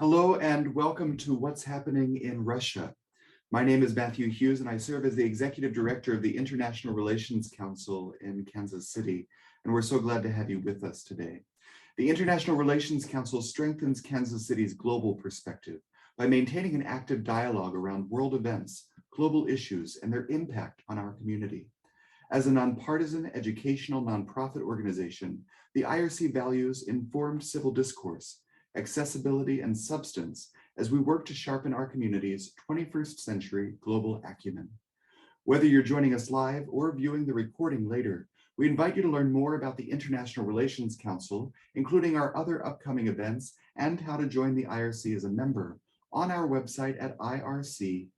Hello and welcome to What's Happening in Russia. My name is Matthew Hughes and I serve as the Executive Director of the International Relations Council in Kansas City, and we're so glad to have you with us today. The International Relations Council strengthens Kansas City's global perspective by maintaining an active dialogue around world events, global issues, and their impact on our community. As a nonpartisan educational nonprofit organization, the IRC values informed civil discourse, accessibility, and substance as we work to sharpen our community's 21st century global acumen. Whether you're joining us live or viewing the recording later, we invite you to learn more about the International Relations Council, including our other upcoming events and how to join the IRC as a member on our website at irckc.org.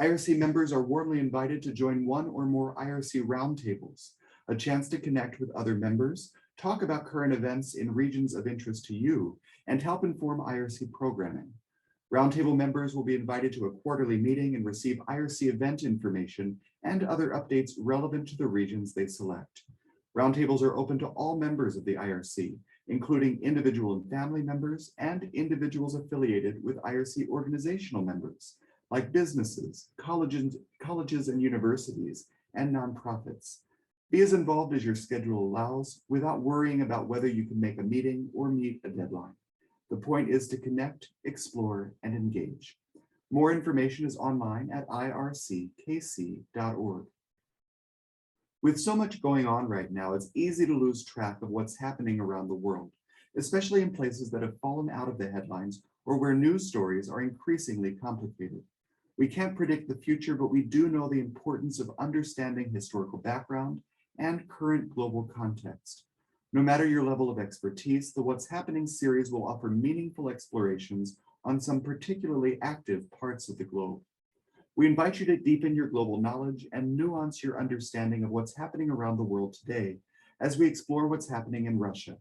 IRC members are warmly invited to join one or more IRC roundtables, a chance to connect with other members, talk about current events in regions of interest to you, and help inform IRC programming. Roundtable members will be invited to a quarterly meeting and receive IRC event information and other updates relevant to the regions they select. Roundtables are open to all members of the IRC, including individual and family members and individuals affiliated with IRC organizational members, like businesses, colleges and universities, and nonprofits. Be as involved as your schedule allows without worrying about whether you can make a meeting or meet a deadline. The point is to connect, explore, and engage. More information is online at irckc.org. With so much going on right now, it's easy to lose track of what's happening around the world, especially in places that have fallen out of the headlines or where news stories are increasingly complicated. We can't predict the future, but we do know the importance of understanding historical background and current global context. No matter your level of expertise, the What's Happening series will offer meaningful explorations on some particularly active parts of the globe. We invite you to deepen your global knowledge and nuance your understanding of what's happening around the world today as we explore what's happening in Russia.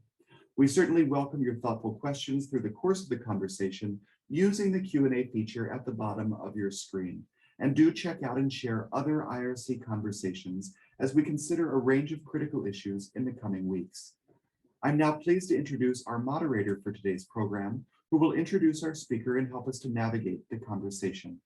We certainly welcome your thoughtful questions through the course of the conversation using the Q&A feature at the bottom of your screen. And do check out and share other IRC conversations as we consider a range of critical issues in the coming weeks. I'm now pleased to introduce our moderator for today's program, who will introduce our speaker and help us to navigate the conversation.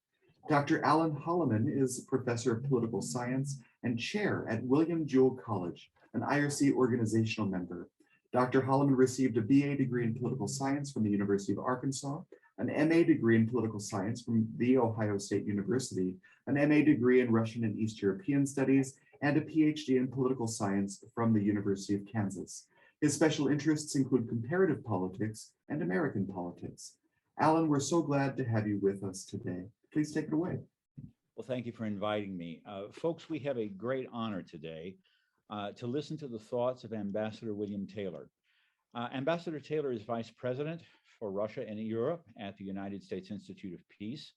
Dr. Alan Holloman is Professor of Political Science and Chair at William Jewell College, an IRC organizational member. Dr. Holloman received a BA degree in Political Science from the University of Arkansas, an MA degree in Political Science from The Ohio State University, an MA degree in Russian and East European Studies, and a PhD in Political Science from the University of Kansas. His special interests include comparative politics and American politics. Alan, we're so glad to have you with us today. Please take it away. Well, thank you for inviting me. Folks, we have a great honor today to listen to the thoughts of Ambassador William Taylor. Ambassador Taylor is Vice President for Russia and Europe at the United States Institute of Peace.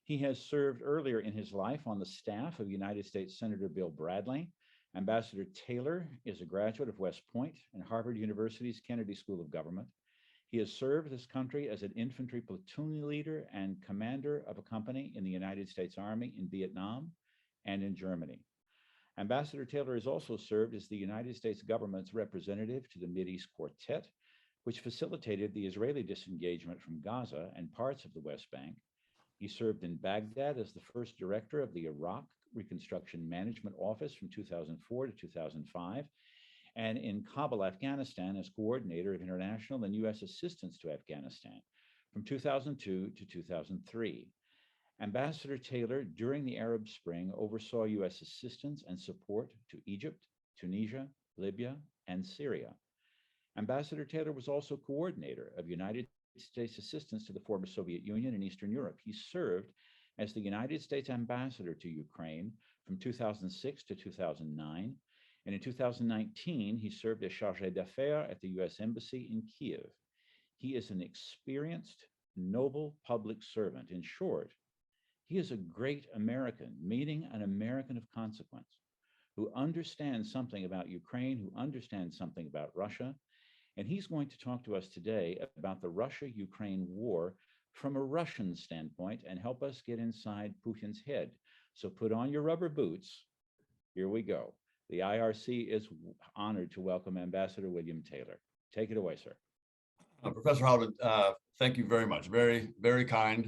He has served earlier in his life on the staff of United States Senator Bill Bradley. Ambassador Taylor is a graduate of West Point and Harvard University's Kennedy School of Government. He has served this country as an infantry platoon leader and commander of a company in the United States Army in Vietnam and in Germany. Ambassador Taylor has also served as the United States government's representative to the Mideast Quartet, which facilitated the Israeli disengagement from Gaza and parts of the West Bank. He served in Baghdad as the first director of the Iraq Reconstruction Management Office from 2004 to 2005, and in Kabul, Afghanistan, as coordinator of international and U.S. assistance to Afghanistan from 2002 to 2003. Ambassador Taylor, during the Arab Spring, oversaw U.S. assistance and support to Egypt, Tunisia, Libya, and Syria. Ambassador Taylor was also coordinator of United States assistance to the former Soviet Union and Eastern Europe. He served as the United States ambassador to Ukraine from 2006 to 2009. And in 2019, he served as chargé d'affaires at the U.S. Embassy in Kyiv. He is an experienced, noble public servant. In short, he is a great American, meaning an American of consequence, who understands something about Ukraine, who understands something about Russia. And he's going to talk to us today about the Russia-Ukraine war from a Russian standpoint and help us get inside Putin's head. So put on your rubber boots. Here we go. The IRC is honored to welcome Ambassador William Taylor. Take it away, sir. Professor Howland, thank you very much. Very kind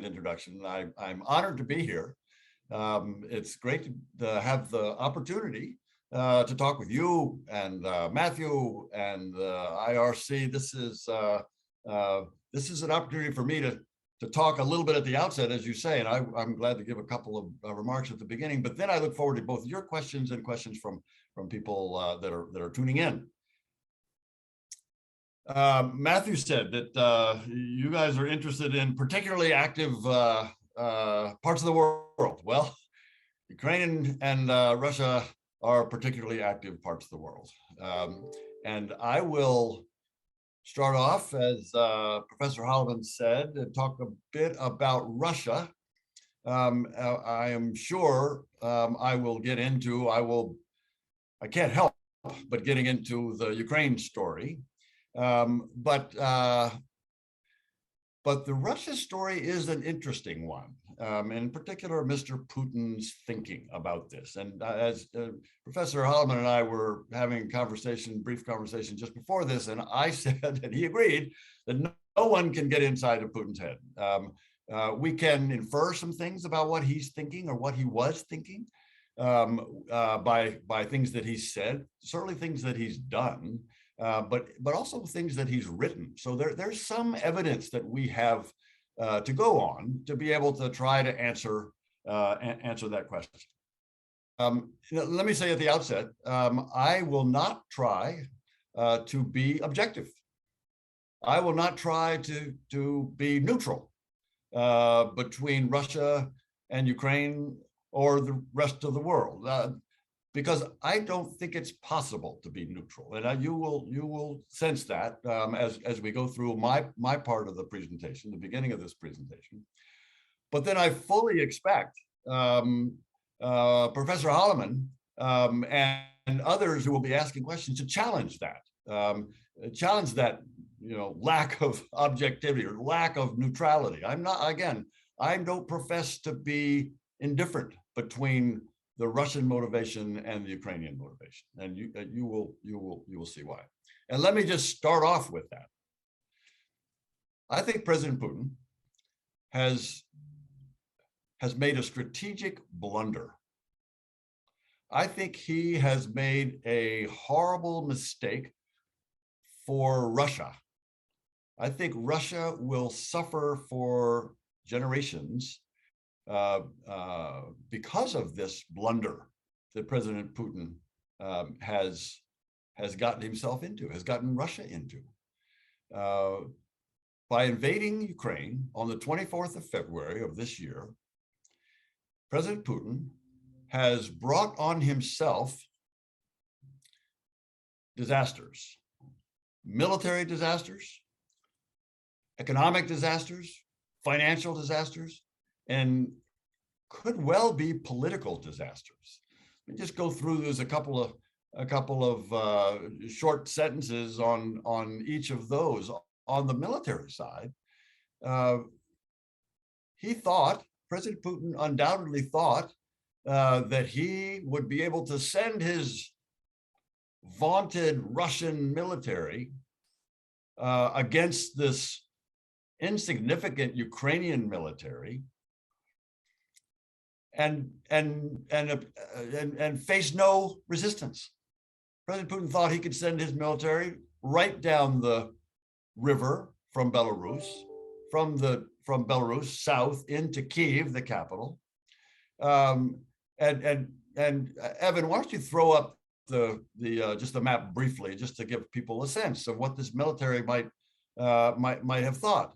introduction. I'm honored to be here. It's great to have the opportunity to talk with you and Matthew and IRC. This is an opportunity for me to talk a little bit at the outset, as you say, and I'm glad to give a couple of remarks at the beginning. But then I look forward to both your questions and questions from people that are tuning in. Matthew said that you guys are interested in particularly active parts of the world. Well, Ukraine and Russia are particularly active parts of the world. And I will start off, as Professor Hollivan said, and talk a bit about Russia. I am sure I will get into, I can't help but getting into the Ukraine story. But the Russia story is an interesting one, in particular, Mr. Putin's thinking about this. And as Professor Holloman and I were having a brief conversation just before this, and I said, and he agreed, that no one can get inside of Putin's head. We can infer some things about what he's thinking or what he was thinking by things that he said, certainly things that he's done. But also things that he's written. So there's some evidence that we have to go on to be able to try to answer that question. Let me say at the outset, I will not try to be objective. I will not try to be neutral between Russia and Ukraine or the rest of the world. Because I don't think it's possible to be neutral, and you will sense that as we go through my part of the presentation, the beginning of this presentation. But then I fully expect Professor Holloman and others who will be asking questions to challenge that, lack of objectivity or lack of neutrality. I don't profess to be indifferent between the Russian motivation and the Ukrainian motivation, and you will see why. And let me just start off with that. I think President Putin has made a strategic blunder. I think he has made a horrible mistake for Russia. I think Russia will suffer for generations because of this blunder that President Putin has gotten himself into, has gotten Russia into. By invading Ukraine on the 24th of February of this year, President Putin has brought on himself disasters, military disasters, economic disasters, financial disasters, and could well be political disasters. Let me just go through this a couple of short sentences on each of those. On the military side, President Putin undoubtedly thought that he would be able to send his vaunted Russian military against this insignificant Ukrainian military and face no resistance. President Putin thought he could send his military right down the river from Belarus, from Belarus south into Kyiv, the capital. And Evan, why don't you throw up just the map briefly, just to give people a sense of what this military might have thought.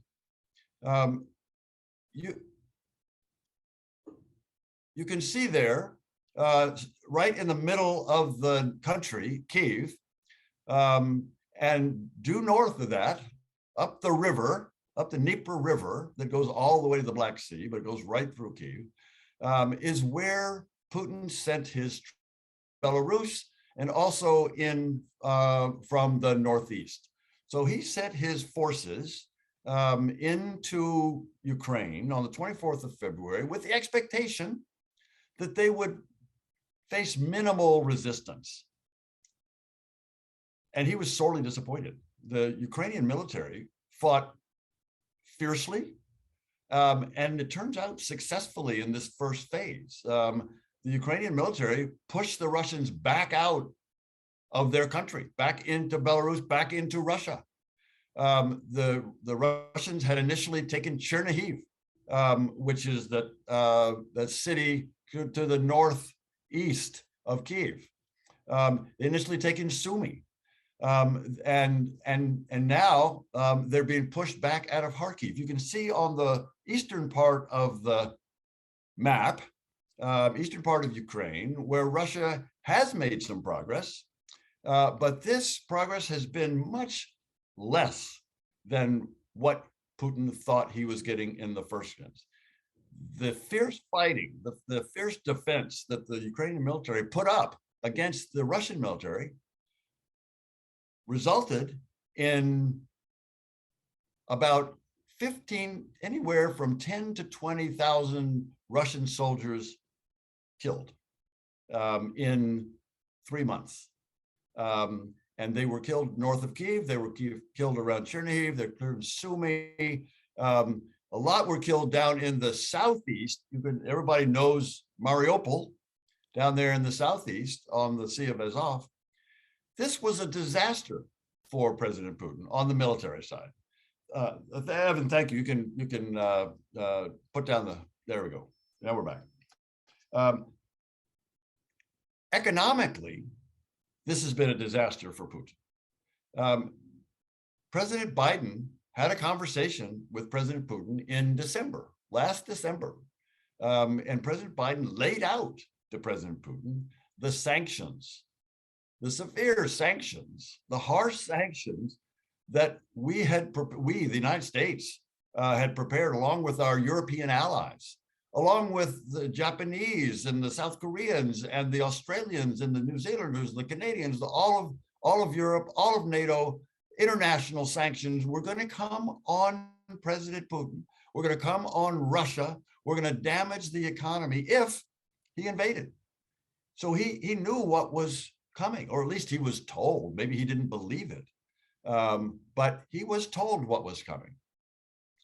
You can see there, right in the middle of the country, Kyiv, and due north of that, up the river, up the Dnieper River that goes all the way to the Black Sea, but it goes right through Kyiv, is where Putin sent his Belarus and also from the northeast. So he sent his forces into Ukraine on the 24th of February with the expectation that they would face minimal resistance. And he was sorely disappointed. the Ukrainian military fought fiercely, and it turns out successfully in this first phase. The Ukrainian military pushed the Russians back out of their country, back into Belarus, back into Russia. The Russians had initially taken Chernihiv, which is that city to the northeast of Kyiv. They initially taken Sumy, and now they're being pushed back out of Kharkiv. You can see on the eastern part of the map, eastern part of Ukraine, where Russia has made some progress, but this progress has been much less than what Putin thought he was getting in the first instance. The fierce fighting, the fierce defense that the Ukrainian military put up against the Russian military resulted in about 15, anywhere from 10 to 20,000 Russian soldiers killed in 3 months. And they were killed north of Kyiv. They were killed around Chernihiv. They were killed in Sumy. A lot were killed down in the southeast. Everybody knows Mariupol, down there in the southeast on the Sea of Azov. This was a disaster for President Putin on the military side. Evan, thank you. You can put down the. There we go. Now we're back. Economically, this has been a disaster for Putin. President Biden had a conversation with President Putin in December, last December. And President Biden laid out to President Putin the sanctions, the severe sanctions, the harsh sanctions that we, the United States, had prepared along with our European allies, along with the Japanese and the South Koreans and the Australians and the New Zealanders, the Canadians, all of Europe, all of NATO, international sanctions were going to come on President Putin. We're going to come on Russia. We're going to damage the economy if he invaded. So he knew what was coming, or at least he was told. Maybe he didn't believe it, but he was told what was coming.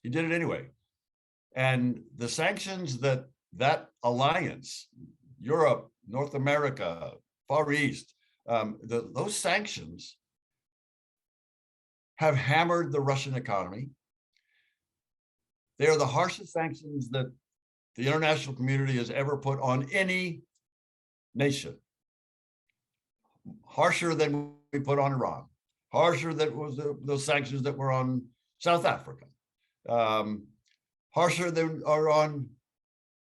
He did it anyway. And the sanctions that alliance, Europe, North America, Far East, those sanctions have hammered the Russian economy. They are the harshest sanctions that the international community has ever put on any nation. Harsher than we put on Iran, harsher than was those sanctions that were on South Africa, harsher than are on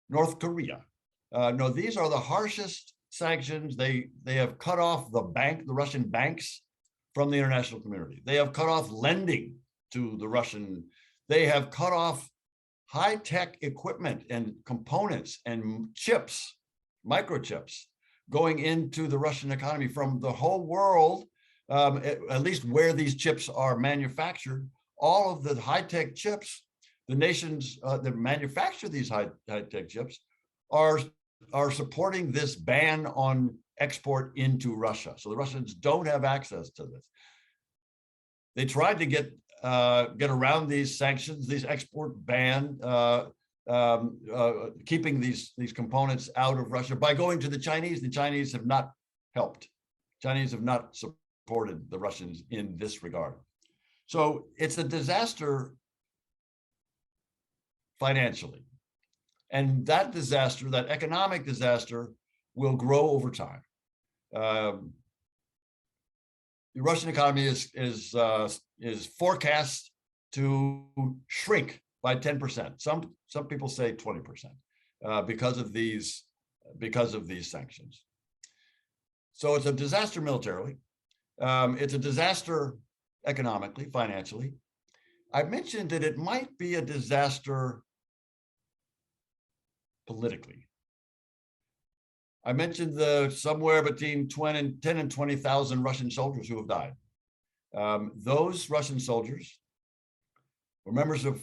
North Korea. No, these are the harshest sanctions. They have cut off the Russian banks from the international community. They have cut off lending to the Russian. They have cut off high-tech equipment and components and chips, microchips, going into the Russian economy from the whole world, at least where these chips are manufactured. All of the high-tech chips, the nations that manufacture these high-tech chips are supporting this ban on export into Russia. So the Russians don't have access to this. They tried to get around these sanctions, these export ban, keeping these components out of Russia by going to the Chinese. The Chinese have not helped. Chinese have not supported the Russians in this regard. So it's a disaster financially. And that disaster, that economic disaster, will grow over time. The Russian economy is forecast to shrink by 10%. Some people say 20% because of these sanctions. So it's a disaster militarily. It's a disaster economically, financially. I mentioned that it might be a disaster politically. I mentioned the somewhere between 10 and 20,000 Russian soldiers who have died. Those Russian soldiers were members of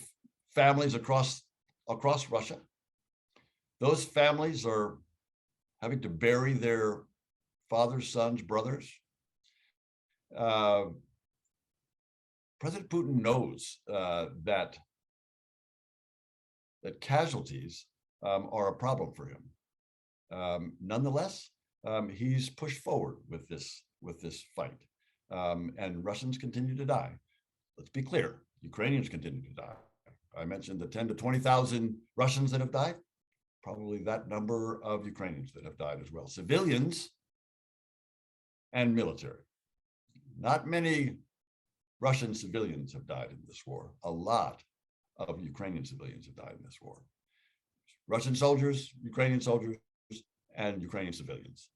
families across Russia. Those families are having to bury their fathers, sons, brothers. President Putin knows that casualties are a problem for him. Nonetheless, he's pushed forward with this fight, and Russians continue to die. Let's be clear: Ukrainians continue to die. I mentioned the 10 to 20,000 Russians that have died. Probably that number of Ukrainians that have died as well, civilians and military. Not many Russian civilians have died in this war. A lot of Ukrainian civilians have died in this war. Russian soldiers, Ukrainian soldiers, and Ukrainian civilians.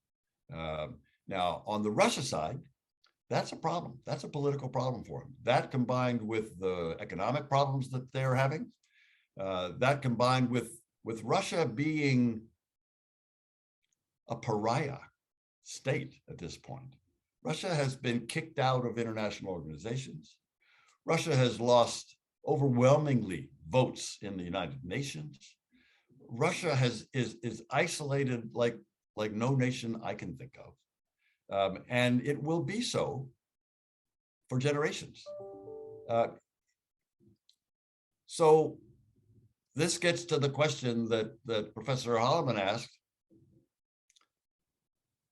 Now, on the Russia side, that's a problem. That's a political problem for them. That combined with the economic problems that they're having, that combined with Russia being a pariah state at this point. Russia has been kicked out of international organizations. Russia has lost overwhelmingly votes in the United Nations. Russia is isolated like no nation I can think of. And it will be so for generations. So this gets to the question that Professor Holloman asked.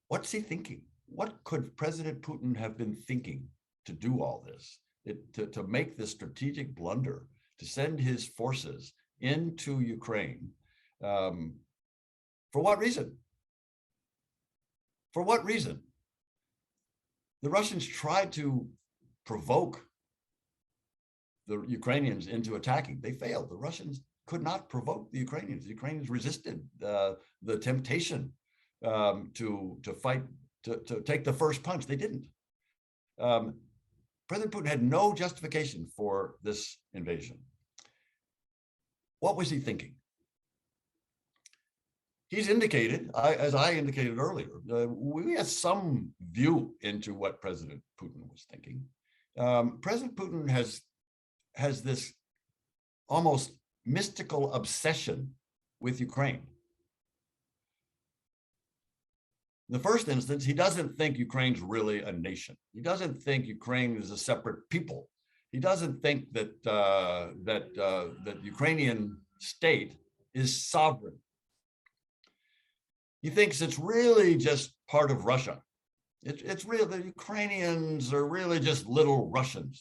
What's he thinking? What could President Putin have been thinking to do all this, to make this strategic blunder, to send his forces into Ukraine? For what reason? For what reason? The Russians tried to provoke the Ukrainians into attacking. They failed. The Russians could not provoke the Ukrainians. The Ukrainians resisted the temptation to fight, to take the first punch. They didn't. President Putin had no justification for this invasion. What was he thinking? He's indicated, as I indicated earlier, we have some view into what President Putin was thinking. President Putin has this almost mystical obsession with Ukraine. In the first instance, he doesn't think Ukraine's really a nation. He doesn't think Ukraine is a separate people. He doesn't think that that Ukrainian state is sovereign. He thinks it's really just part of Russia. It's real. The Ukrainians are really just little Russians.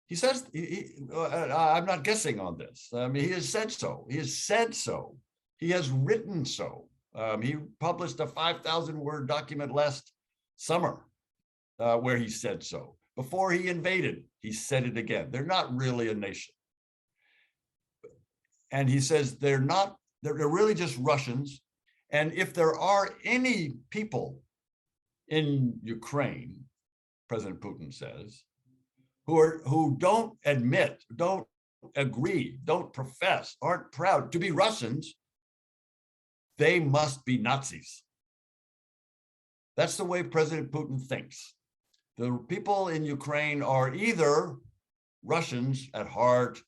He says, I'm not guessing on this. I mean, he has said so. He has said so. He has written so. He published a 5,000-word document last summer where he said so. Before he invaded, he said it again. They're not really a nation. And he says they're really just Russians. And if there are any people in Ukraine, President Putin says, who don't admit, don't agree, don't profess, aren't proud to be Russians, they must be Nazis. That's the way President Putin thinks. The people in Ukraine are either Russians at heart,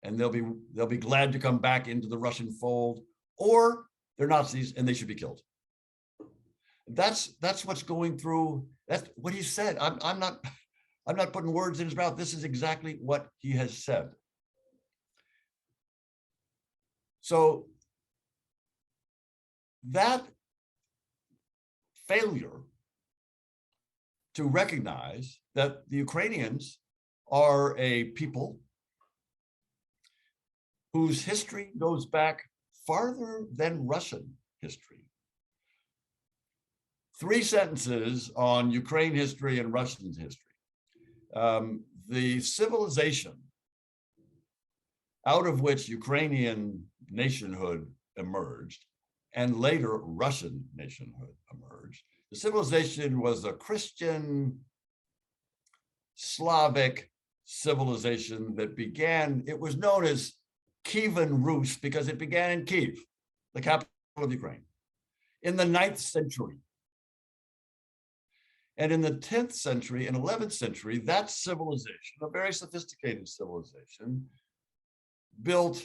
and they'll be glad to come back into the Russian fold, or they're Nazis and they should be killed. That's what's going through. That's what he said. I'm not putting words in his mouth. This is exactly what he has said. So that failure to recognize that the Ukrainians are a people whose history goes back farther than Russian history. 3 sentences on Ukraine history and Russian history. The civilization out of which Ukrainian nationhood emerged and later Russian nationhood emerged, the civilization was a Christian, Slavic civilization that began, it was known as Kievan Rus because it began in Kyiv, the capital of Ukraine, in the 9th century. And in the 10th century and 11th century, that civilization, a very sophisticated civilization, built,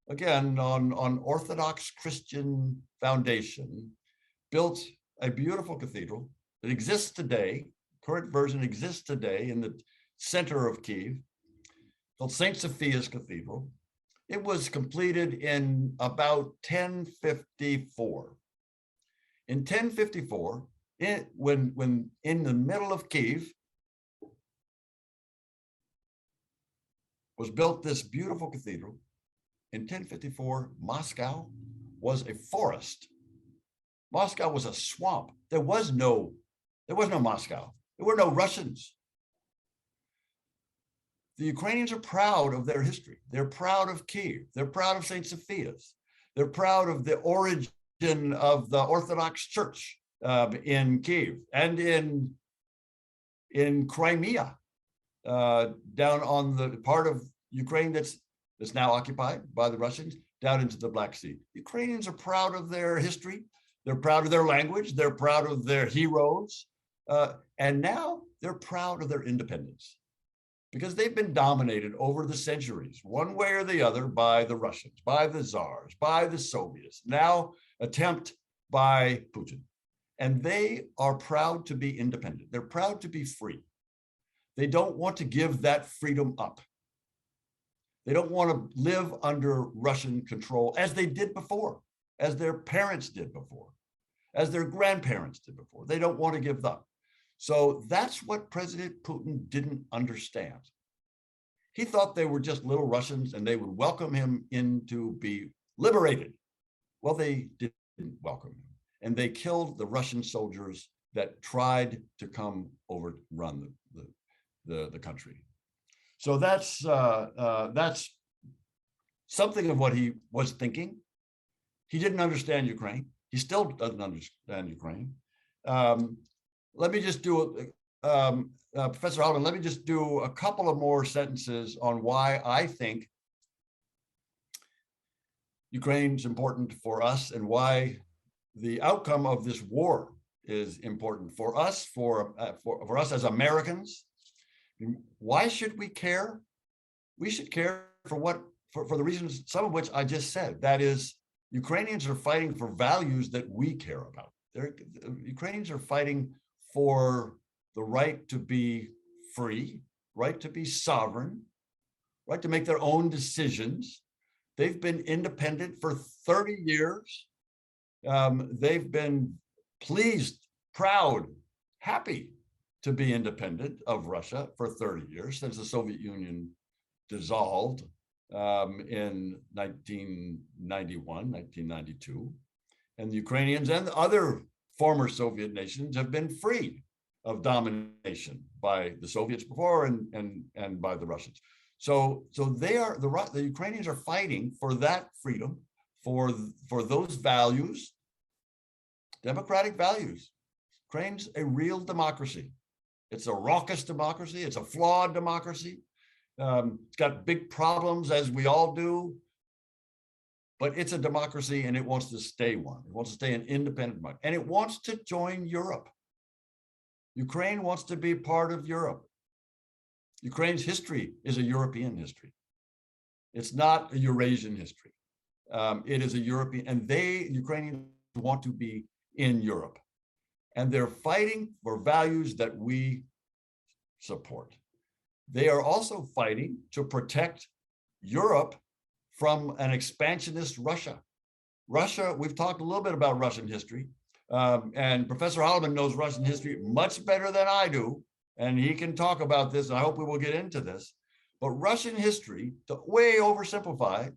again, on Orthodox Christian foundation, built a beautiful cathedral that exists today, current version exists today in the center of Kyiv, called St. Sophia's Cathedral. It was completed in about 1054. In 1054, when in the middle of Kyiv was built this beautiful cathedral. In 1054, Moscow was a forest. Moscow was a swamp. There was no Moscow. There were no Russians. The Ukrainians are proud of their history. They're proud of Kyiv. They're proud of St. Sophia's. They're proud of the origin of the Orthodox Church in Kyiv and in Crimea, down on the part of Ukraine that's now occupied by the Russians, down into the Black Sea. Ukrainians are proud of their history. They're proud of their language. They're proud of their heroes. And now they're proud of their independence, because they've been dominated over the centuries, one way or the other, by the Russians, by the Tsars, by the Soviets, now attempt by Putin. And they are proud to be independent. They're proud to be free. They don't want to give that freedom up. They don't want to live under Russian control as they did before, as their parents did before, as their grandparents did before. They don't want to give up. So that's what President Putin didn't understand. He thought they were just little Russians and they would welcome him in to be liberated. Well, they didn't welcome him, and they killed the Russian soldiers that tried to come overrun the country. So that's something of what he was thinking. He didn't understand Ukraine. He still doesn't understand Ukraine. Let me just do, Professor Haldeman, let me just do a couple of more sentences on why I think Ukraine's important for us and why the outcome of this war is important for us, for us as Americans. Why should we care? We should care for the reasons, some of which I just said. That is, Ukrainians are fighting for values that we care about. Ukrainians are fighting for the right to be free, right to be sovereign, right to make their own decisions. They've been independent for 30 years. They've been pleased, proud, happy to be independent of Russia for 30 years, since the Soviet Union dissolved in 1991, 1992. And the Ukrainians and the other former Soviet nations have been freed of domination by the Soviets before and by the Russians. So the Ukrainians are fighting for that freedom, for those values, democratic values. Ukraine's a real democracy. It's a raucous democracy. It's a flawed democracy. It's got big problems, as we all do, but it's a democracy and it wants to stay one. It wants to stay an independent democracy, and it wants to join Europe. Ukraine wants to be part of Europe. Ukraine's history is a European history. It's not a Eurasian history. It is a European, and Ukrainians want to be in Europe. And they're fighting for values that we support. They are also fighting to protect Europe from an expansionist Russia. Russia, we've talked a little bit about Russian history, and Professor Haldeman knows Russian history much better than I do, and he can talk about this, and I hope we will get into this. But Russian history, way oversimplified,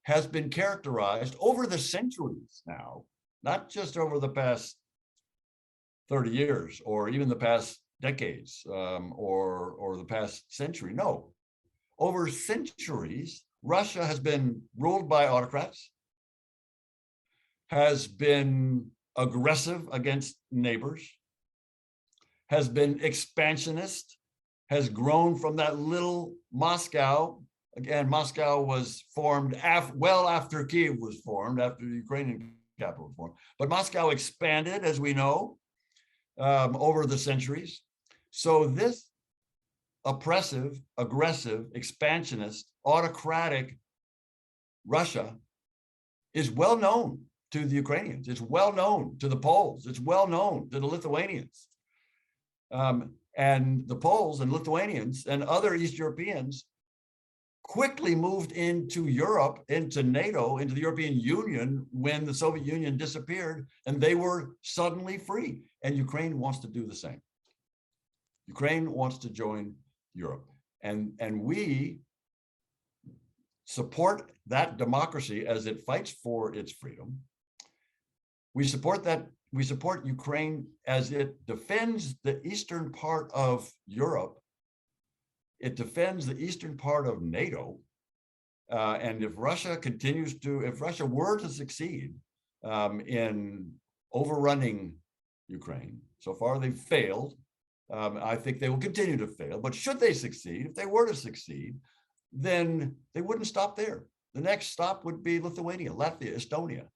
has been characterized over the centuries now, not just over the past 30 years or even the past decades or the past century. No, over centuries, Russia has been ruled by autocrats, has been aggressive against neighbors, has been expansionist, has grown from that little Moscow. Again, Moscow was formed well after Kyiv was formed, after the Ukrainian capital was formed. But Moscow expanded, as we know, over the centuries. So this oppressive, aggressive, expansionist, autocratic Russia is well known to the Ukrainians. It's well known to the Poles. It's well known to the Lithuanians. And the Poles and Lithuanians and other East Europeans quickly moved into Europe, into NATO, into the European Union when the Soviet Union disappeared, and they were suddenly free. And Ukraine wants to do the same. Ukraine wants to join Europe. And we support that democracy as it fights for its freedom. We support that. We support Ukraine as it defends the eastern part of Europe. It defends the eastern part of NATO. And if Russia were to succeed in overrunning Ukraine, so far they've failed. I think they will continue to fail, but should they succeed, if they were to succeed, then they wouldn't stop there. The next stop would be Lithuania, Latvia, Estonia.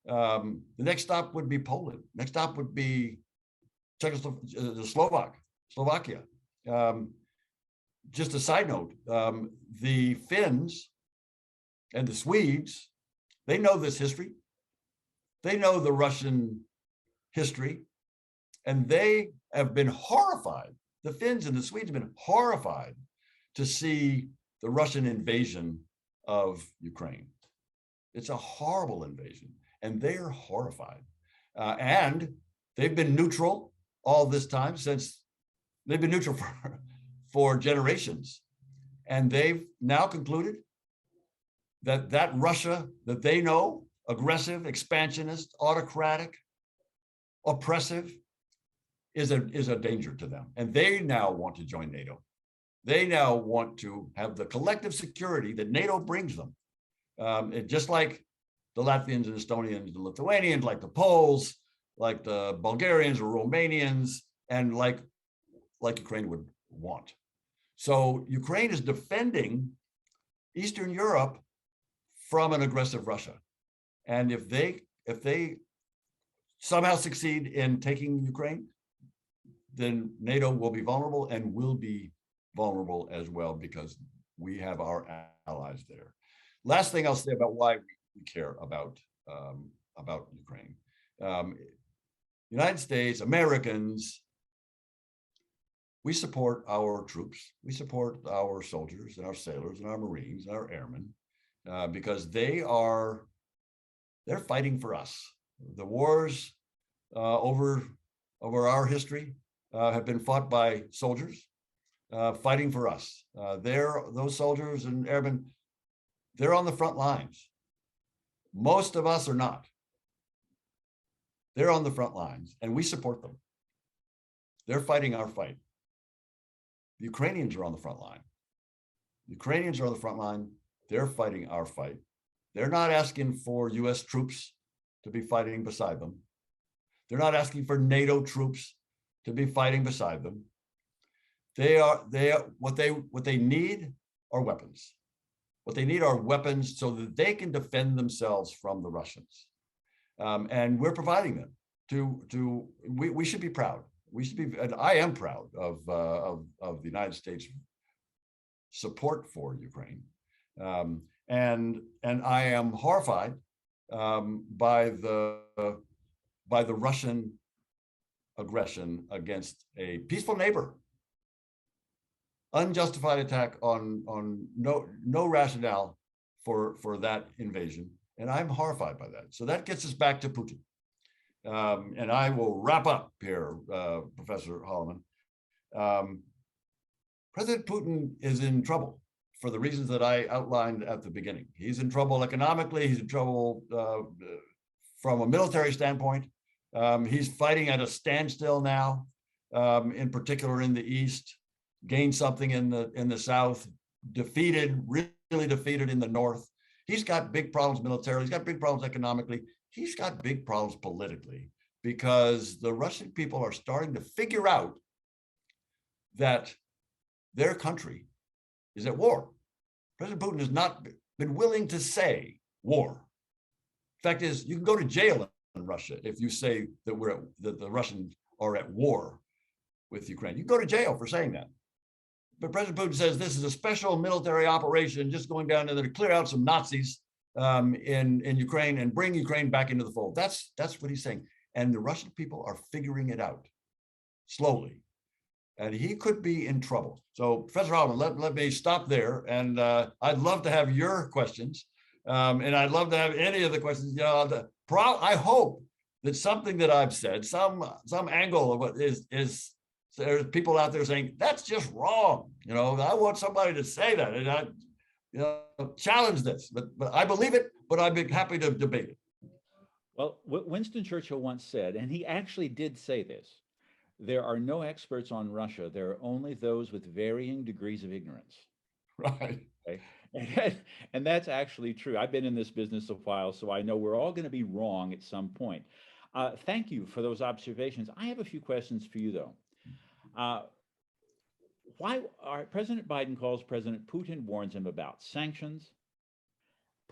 The next stop would be Poland. Next stop would be Slovakia. Just a side note, the Finns and the Swedes, they know this history. They know the Russian history, and they have been horrified. The Finns and the Swedes have been horrified to see the Russian invasion of Ukraine. It's a horrible invasion, and they're horrified. And they've been neutral all this time, since they've been neutral for generations. And they've now concluded that Russia that they know, aggressive, expansionist, autocratic, oppressive, is a danger to them. And they now want to join NATO. They now want to have the collective security that NATO brings them. Just like the Latvians and Estonians, the Lithuanians, like the Poles, like the Bulgarians or Romanians, and like Ukraine would want. So Ukraine is defending Eastern Europe from an aggressive Russia. And if they somehow succeed in taking Ukraine, then NATO will be vulnerable, and will be vulnerable as well, because we have our allies there. Last thing I'll say about why we care about Ukraine. United States, Americans, we support our troops. We support our soldiers and our sailors and our Marines and our airmen, because they're fighting for us. The wars over our history have been fought by soldiers fighting for us. Those soldiers and airmen, they're on the front lines. Most of us are not. They're on the front lines, and we support them. They're fighting our fight. The Ukrainians are on the front line. The Ukrainians are on the front line. They're fighting our fight. They're not asking for US troops to be fighting beside them. They're not asking for NATO troops to be fighting beside them. What they need are weapons. What they need are weapons so that they can defend themselves from the Russians. And we're providing them. We should be proud. We should be, and I am proud of the United States support for Ukraine. And I am horrified by the Russian aggression against a peaceful neighbor. Unjustified attack on no rationale for that invasion. And I'm horrified by that. So that gets us back to Putin. And I will wrap up here, Professor Holloman. President Putin is in trouble for the reasons that I outlined at the beginning. He's in trouble economically. He's in trouble from a military standpoint. He's fighting at a standstill now, in particular in the East, gained something in the South, really defeated in the North. He's got big problems militarily. He's got big problems economically. He's got big problems politically, because the Russian people are starting to figure out that their country is at war. President Putin has not been willing to say war. Fact is, you can go to jail in Russia if you say that the Russians are at war with Ukraine. You can go to jail for saying that. But President Putin says this is a special military operation, just going down there to clear out some Nazis in Ukraine and bring Ukraine back into the fold. That's what he's saying. And the Russian people are figuring it out slowly. and he could be in trouble. So, Professor Hoffman, let me stop there, and I'd love to have your questions, and I'd love to have any of the questions. I hope that something that I've said, some angle of what is there's people out there saying that's just wrong. I want somebody to say that, and I challenge this, but I believe it, but I'd be happy to debate it. Well, Winston Churchill once said, and he actually did say this, there are no experts on Russia. There are only those with varying degrees of ignorance. Right. Okay? And that's actually true. I've been in this business a while, so I know we're all going to be wrong at some point. Thank you for those observations. I have a few questions for you, though. Why President Biden calls President Putin, warns him about sanctions.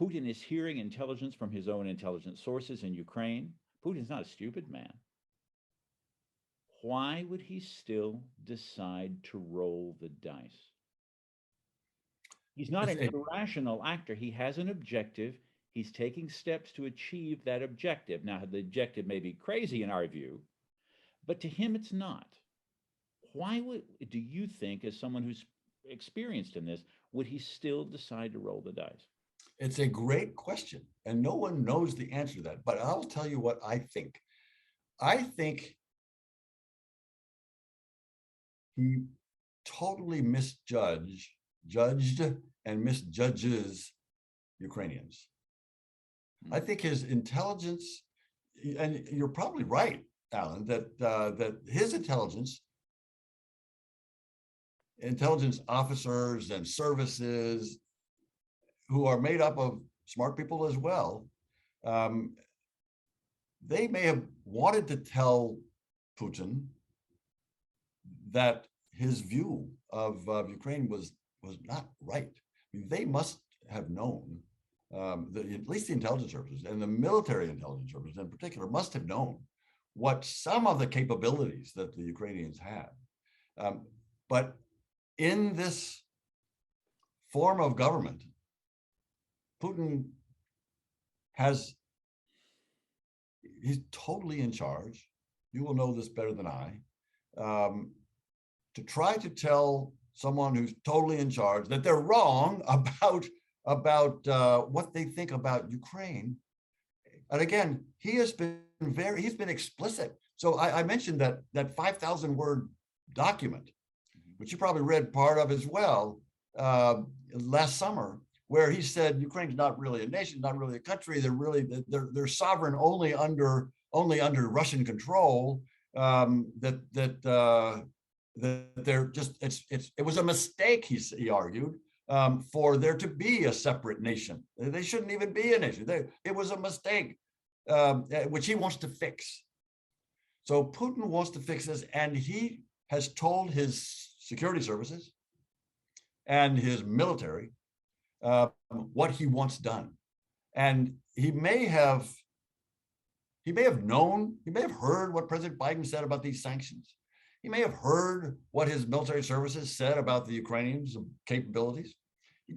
Putin is hearing intelligence from his own intelligence sources in Ukraine. Putin's not a stupid man. Why would he still decide to roll the dice? He's not an irrational actor. He has an objective. He's taking steps to achieve that objective. Now, the objective may be crazy in our view, but to him it's not. Why do you think, as someone who's experienced in this, would he still decide to roll the dice? It's a great question, and no one knows the answer to that, but I'll tell you what I think. I think he totally misjudged and misjudges Ukrainians. I think his intelligence, and you're probably right, Alan, that his intelligence officers and services, who are made up of smart people as well, they may have wanted to tell Putin that his view of Ukraine was not right. I mean, they must have known, at least the intelligence services and the military intelligence services in particular must have known what some of the capabilities that the Ukrainians had. But in this form of government, Putin he's totally in charge. You will know this better than I. To try to tell someone who's totally in charge that they're wrong about what they think about Ukraine. And again, he's been explicit. So I mentioned that 5,000 word document, which you probably read part of as well last summer, where he said Ukraine's not really a nation, not really a country. They're sovereign only under Russian control. That they're just it was a mistake, he argued, for there to be a separate nation. They shouldn't even be a nation. It was a mistake, which he wants to fix. So Putin wants to fix this, and he has told his security services and his military what he wants done. And he may have known, he may have heard what President Biden said about these sanctions. He may have heard what his military services said about the Ukrainians' capabilities. He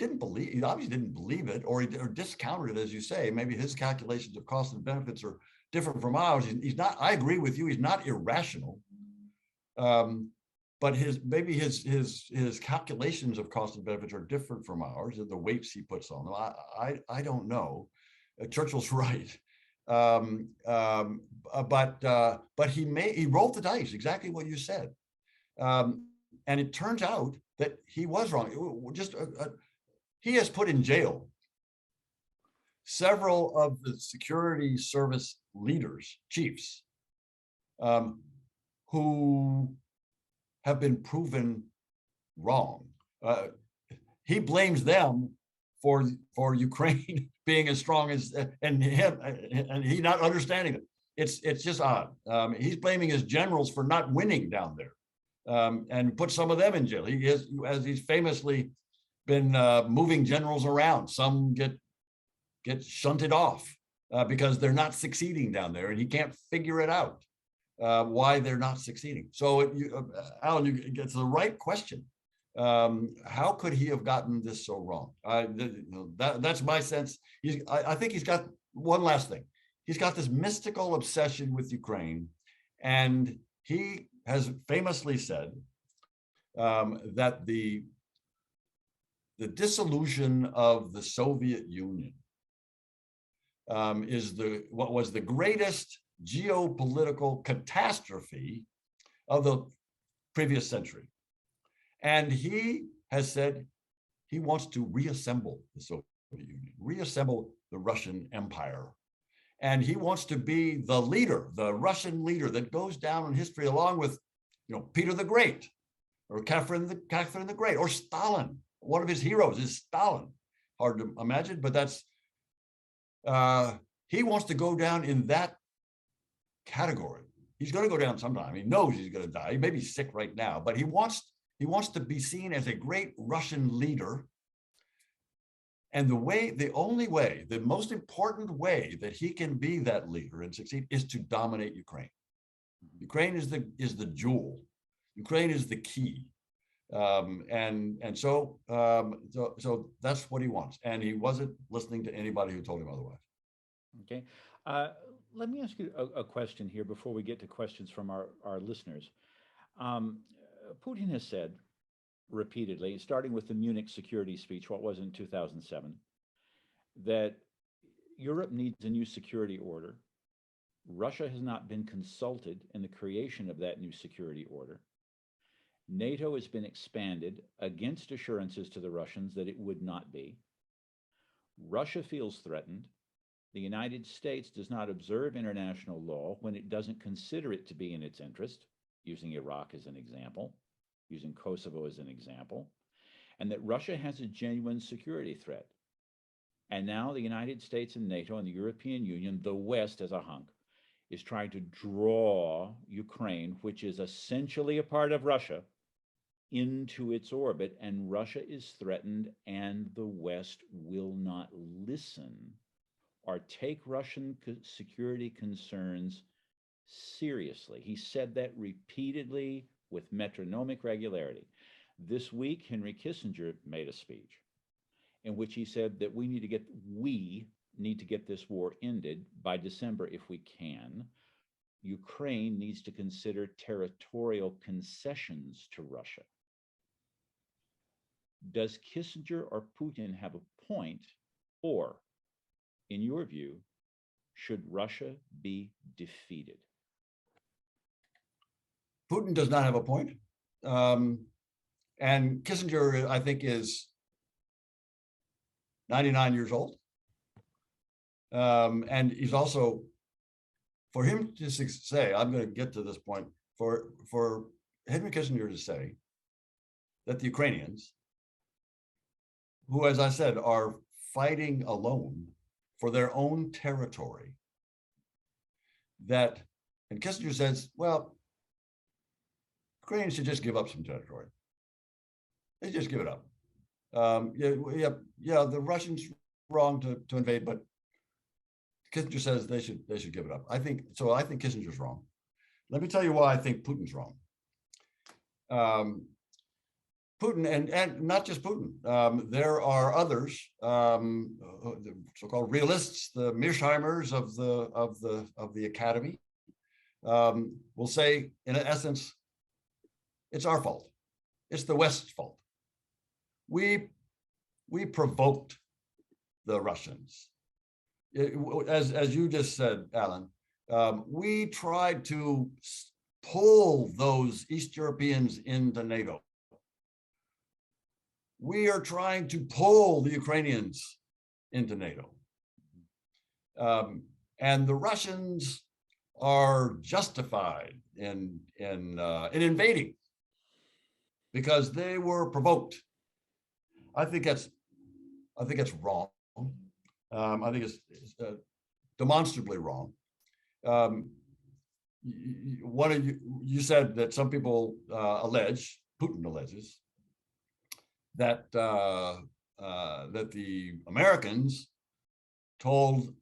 obviously didn't believe it, or discounted it, as you say. Maybe his calculations of costs and benefits are different from ours. He's not, I agree with you, he's not irrational. But his calculations of cost and benefits are different from ours, the weights he puts on them. I don't know. Churchill's right. But he rolled the dice, exactly what you said. And it turns out that he was wrong. He has put in jail several of the security service leaders, chiefs, who have been proven wrong. He blames them for Ukraine being as strong as, and he not understanding it. It's just odd. He's blaming his generals for not winning down there, and put some of them in jail. As he's famously been moving generals around. Some get shunted off because they're not succeeding down there, and he can't figure it out why they're not succeeding. So, Alan, it's the right question. How could he have gotten this so wrong? That's my sense. I think he's got one last thing. He's got this mystical obsession with Ukraine, and he has famously said that the dissolution of the Soviet Union is what was the greatest geopolitical catastrophe of the previous century. And he has said he wants to reassemble the Soviet Union, reassemble the Russian Empire. And he wants to be the leader, the Russian leader that goes down in history along with, Peter the Great, or Catherine the Great, or Stalin. One of his heroes is Stalin. Hard to imagine, but that's, he wants to go down in that category. He's going to go down sometime. He knows he's going to die. He may be sick right now, but he wants to be seen as a great Russian leader. And the only way, the most important way that he can be that leader and succeed is to dominate Ukraine. Ukraine is the jewel. Ukraine is the key. So that's what he wants. And he wasn't listening to anybody who told him otherwise. Okay. Let me ask you a question here before we get to questions from our listeners. Putin has said repeatedly, starting with the Munich security speech, what was in 2007, that Europe needs a new security order. Russia has not been consulted in the creation of that new security order. NATO has been expanded against assurances to the Russians that it would not be. Russia feels threatened. The United States does not observe international law when it doesn't consider it to be in its interest, using Iraq as an example, using Kosovo as an example, and that Russia has a genuine security threat. And now the United States and NATO and the European Union, the West as a hunk, is trying to draw Ukraine, which is essentially a part of Russia, into its orbit, and Russia is threatened, and the West will not listen or take Russian security concerns seriously. He said that repeatedly with metronomic regularity. This week, Henry Kissinger made a speech in which he said that we need to get this war ended by December if we can. Ukraine needs to consider territorial concessions to Russia. Does Kissinger or Putin have a point, or, in your view, should Russia be defeated? Putin does not have a point. And Kissinger, I think, is 99 years old. And he's also, for him to say, I'm going to get to this point, for Henry Kissinger to say that the Ukrainians, who, as I said, are fighting alone for their own territory, and Kissinger says, well, Ukrainians should just give up some territory. They just give it up. The Russians wrong to invade, but Kissinger says they should give it up. I think Kissinger's wrong. Let me tell you why I think Putin's wrong. Putin, and not just Putin. There are others, the so-called realists, the Mearshheimers of the academy, will say, in essence, it's our fault. It's the West's fault. We provoked the Russians. As you just said, Alan, we tried to pull those East Europeans into NATO. We are trying to pull the Ukrainians into NATO. And the Russians are justified in invading because they were provoked. I think that's wrong. I think it's demonstrably wrong. One of you said that some people Putin alleges, that the Americans told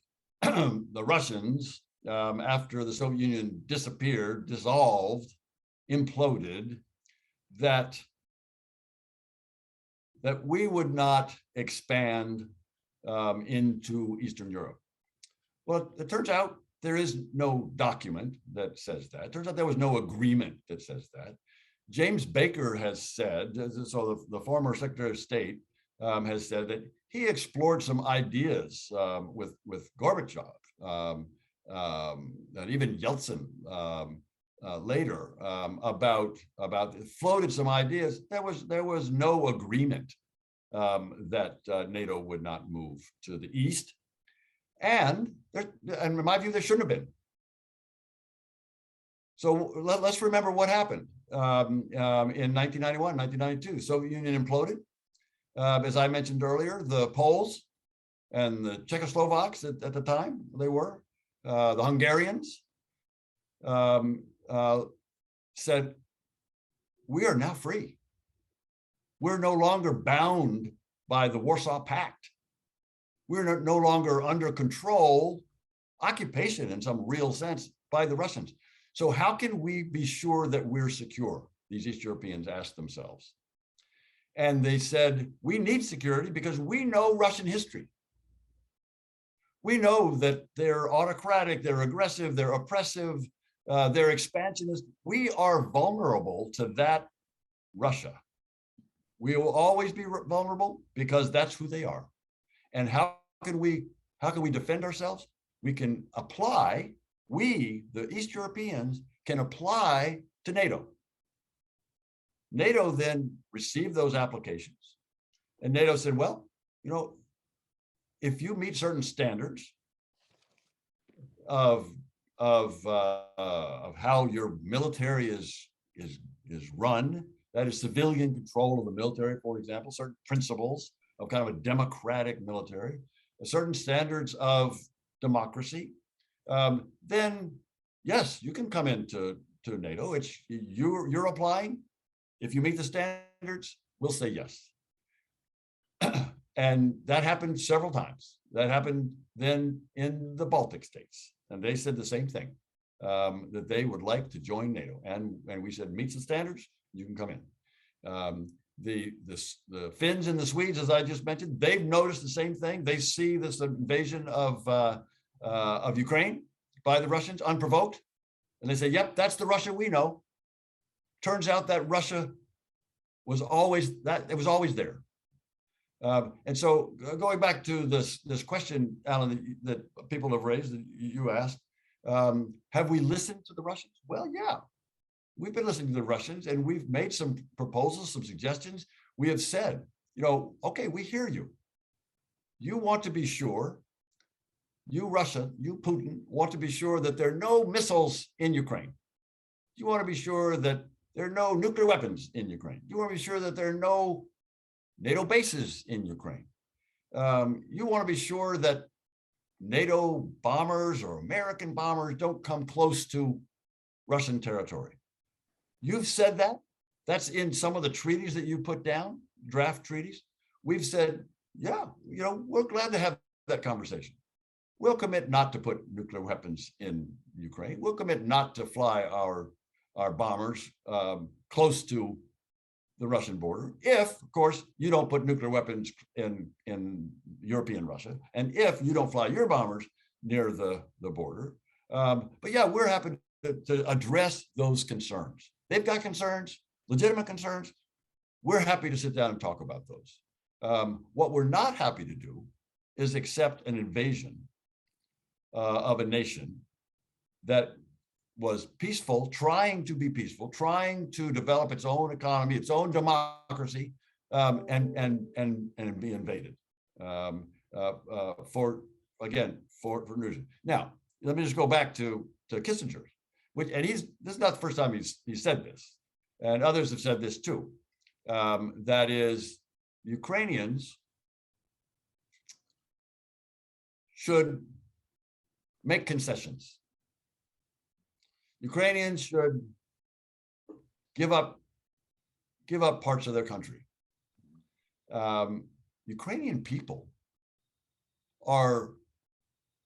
the Russians after the Soviet Union disappeared, dissolved, imploded, that we would not expand into Eastern Europe. Well, it turns out there is no document that says that. It turns out there was no agreement that says that. James Baker has said, so the former Secretary of State has said that he explored some ideas with Gorbachev, and even Yeltsin later about floated some ideas. There was no agreement that NATO would not move to the east, and in my view, there shouldn't have been. So let's remember what happened in 1991, 1992. Soviet Union imploded. As I mentioned earlier, the Poles and the Czechoslovaks at the time, they were, the Hungarians said, we are now free. We're no longer bound by the Warsaw Pact. We're no longer under control, occupation in some real sense, by the Russians. So how can we be sure that we're secure? These East Europeans asked themselves. And they said, we need security because we know Russian history. We know that they're autocratic, they're aggressive, they're oppressive, they're expansionist. We are vulnerable to that Russia. We will always be vulnerable because that's who they are. And how can we defend ourselves? We can apply, the East Europeans, can apply to NATO. NATO then received those applications, and NATO said, well, if you meet certain standards of how your military is run, that is civilian control of the military, for example, certain principles of kind of a democratic military, certain standards of democracy, then yes, you can come into NATO. It's you're applying. If you meet the standards, we'll say yes. And that happened several times. That happened then in the Baltic states. And they said the same thing, that they would like to join NATO. And we said, meets the standards, you can come in. The Finns and the Swedes, as I just mentioned, they've noticed the same thing. They see this invasion of Ukraine by the Russians unprovoked. And they say, yep, that's the Russia we know. Turns out that Russia was always there. And so going back to this question, Alan, that people have raised, that you asked, have we listened to the Russians? Well, yeah, we've been listening to the Russians, and we've made some proposals, some suggestions. We have said, okay, we hear you. You want to be sure, you Russia, you Putin, want to be sure that there are no missiles in Ukraine. You want to be sure that there are no nuclear weapons in Ukraine. You want to be sure that there are no NATO bases in Ukraine. You want to be sure that NATO bombers or American bombers don't come close to Russian territory. You've said that. That's in some of the treaties that you put down, draft treaties. We've said, yeah, we're glad to have that conversation. We'll commit not to put nuclear weapons in Ukraine. We'll commit not to fly our bombers close to the Russian border, if, of course, you don't put nuclear weapons in European Russia, and if you don't fly your bombers near the border. But yeah, we're happy to address those concerns. They've got concerns, legitimate concerns. We're happy to sit down and talk about those. What we're not happy to do is accept an invasion of a nation that was peaceful, trying to be peaceful, trying to develop its own economy, its own democracy, and be invaded for reason. Now, let me just go back to Kissinger, and this is not the first time he said this, and others have said this too. That is, Ukrainians should make concessions. Ukrainians should give up parts of their country. Ukrainian people are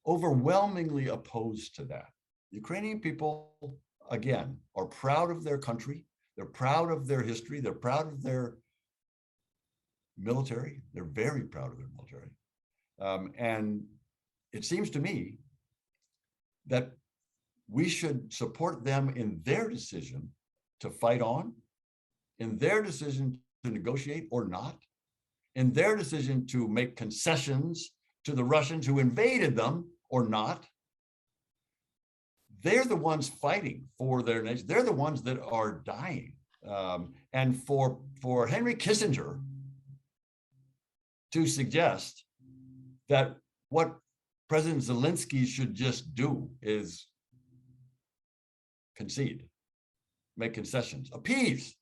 overwhelmingly opposed to that. Ukrainian people, again, are proud of their country. They're proud of their history. They're proud of their military. They're very proud of their military. And it seems to me that we should support them in their decision to fight on in their decision to negotiate or not, in their decision to make concessions to the Russians who invaded them or not. They're the ones fighting for their nation. They're the ones that are dying. And for Henry Kissinger to suggest that what President Zelensky should just do is concede, make concessions, appease.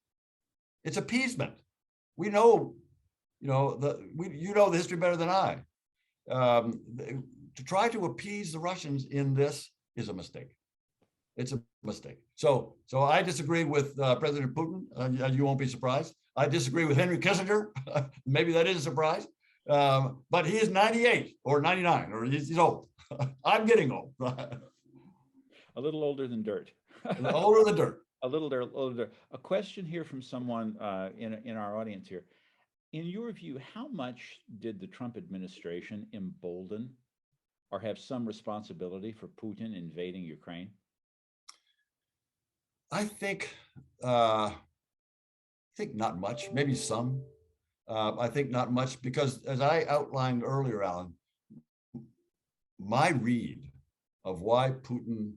It's appeasement. We know, you know the history better than I. To try to appease the Russians in this is a mistake. It's a mistake. So I disagree with President Putin. You won't be surprised. I disagree with Henry Kissinger. Maybe that is a surprise. But he is 98 or 99, or he's old. I'm getting old. A little older than dirt. Older than dirt. A little dirt. A question here from someone in our audience here. In your view, how much did the Trump administration embolden or have some responsibility for Putin invading Ukraine? I think not much, maybe some. I think not much, because as I outlined earlier, Alan, my read of why Putin